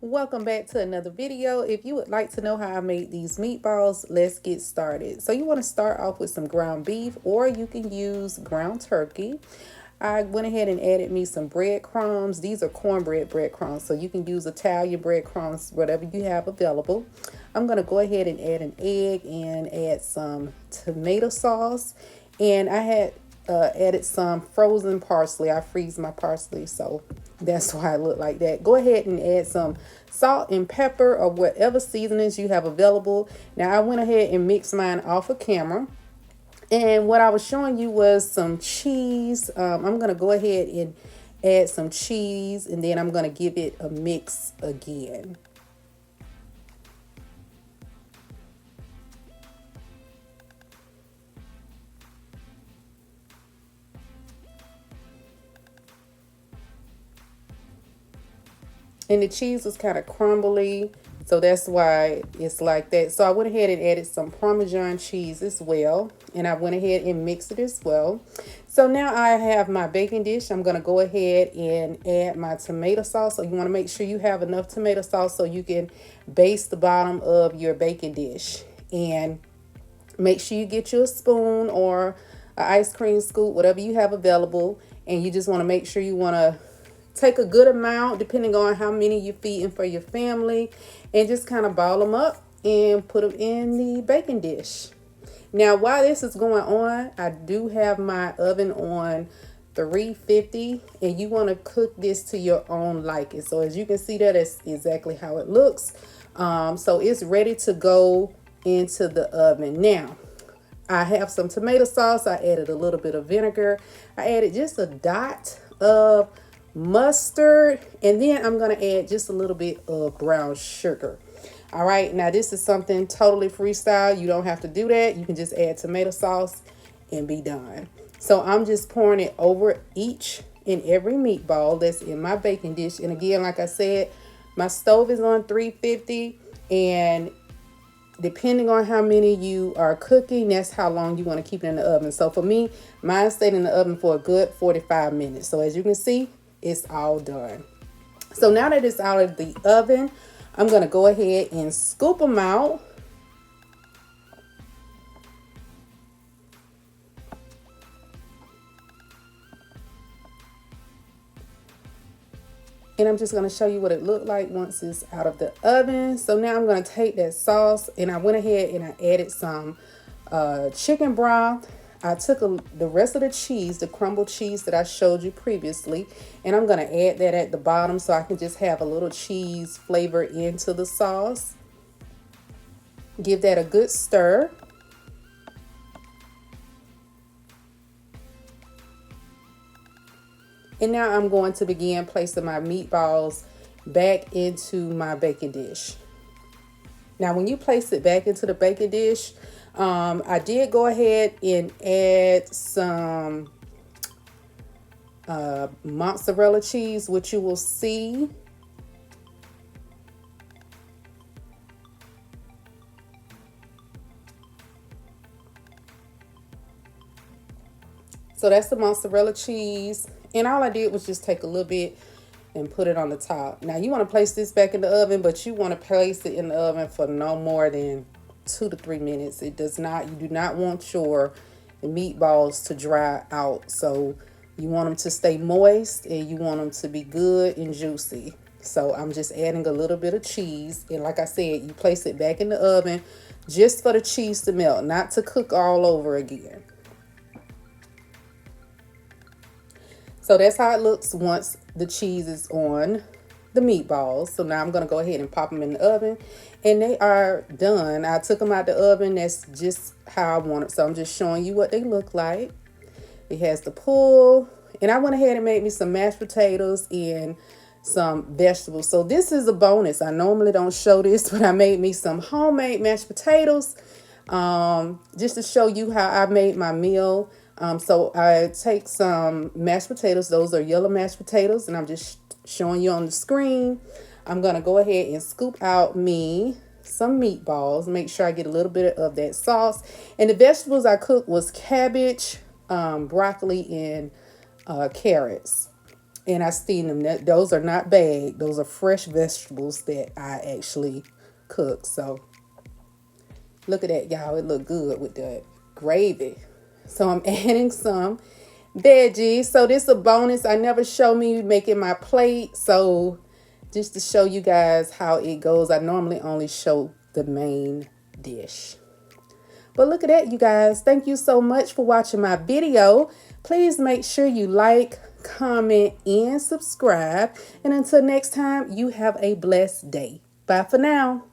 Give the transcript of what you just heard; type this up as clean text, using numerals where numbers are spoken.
Welcome back to another video. If you would like to know how I made these meatballs, let's get started. So you want to start off with some ground beef, or you can use ground turkey. I went ahead and added me some breadcrumbs. These are cornbread breadcrumbs, so you can use Italian breadcrumbs, whatever you have available. I'm going to go ahead and add an egg and add some tomato sauce. And I had added some frozen parsley. I freeze my parsley, so that's why it looked like that. Go ahead and add some salt and pepper or whatever seasonings you have available. Now I went ahead and mixed mine off of camera. And what I was showing you was some cheese. I'm going to go ahead and add some cheese, and then I'm going to give it a mix again. And the cheese was kind of crumbly, so that's why it's like that. So I went ahead and added some Parmesan cheese as well, and I went ahead and mixed it as well. So now I have my baking dish. I'm going to go ahead and add my tomato sauce. So you want to make sure you have enough tomato sauce so you can baste the bottom of your baking dish. And make sure you get you a spoon or an ice cream scoop, whatever you have available. And you just want to make sure you want to take a good amount depending on how many you're feeding for your family, and just kind of ball them up and put them in the baking dish. Now while this is going on, I do have my oven on 350, and you want to cook this to your own liking. So as you can see, that's exactly how it looks. So it's ready to go into the oven. Now I have some tomato sauce. I added a little bit of vinegar. I added just a dot of mustard, and then I'm going to add just a little bit of brown sugar. All right, now this is something totally freestyle. You don't have to do that. You can just add tomato sauce and be done. So I'm just pouring it over each and every meatball that's in my baking dish. And again, like I said, my stove is on 350, and depending on how many you are cooking, that's how long you want to keep it in the oven. So for me, mine stayed in the oven for a good 45 minutes. So as you can see, it's all done. So now that it's out of the oven, I'm going to go ahead and scoop them out. And I'm just going to show you what it looked like once it's out of the oven. So now I'm going to take that sauce, and I went ahead and I added some chicken broth. I took the rest of the cheese, the crumbled cheese that I showed you previously, and I'm going to add that at the bottom so I can just have a little cheese flavor into the sauce. Give that a good stir. And now I'm going to begin placing my meatballs back into my baking dish. Now when you place it back into the baking dish, I did go ahead and add some mozzarella cheese, which you will see. So that's the mozzarella cheese. And all I did was just take a little bit and put it on the top. Now you want to place this back in the oven, but you want to place it in the oven for no more than 2 to 3 minutes. You do not want your meatballs to dry out. So you want them to stay moist, and you want them to be good and juicy. So I'm just adding a little bit of cheese. And like I said, you place it back in the oven just for the cheese to melt, not to cook all over again. So that's how it looks once the cheese is on the meatballs. So now I'm going to go ahead and pop them in the oven, and they are done. I took them out the oven. That's just how I want it. So I'm just showing you what they look like. It has the pull, and I went ahead and made me some mashed potatoes and some vegetables. So this is a bonus. I normally don't show this, but I made me some homemade mashed potatoes just to show you how I made my meal. So I take some mashed potatoes. Those are yellow mashed potatoes, and I'm just showing you on the screen. I'm going to go ahead and scoop out me some meatballs. Make sure I get a little bit of that sauce. And the vegetables I cooked was cabbage, broccoli, and carrots. And I steam them. Those are not bagged. Those are fresh vegetables that I actually cook. So look at that, y'all. It look good with the gravy. So I'm adding some veggies. So this is a bonus. I never show me making my plate. So just to show you guys how it goes, I normally only show the main dish. But look at that, you guys. Thank you so much for watching my video. Please make sure you like, comment, and subscribe. And until next time, you have a blessed day. Bye for now.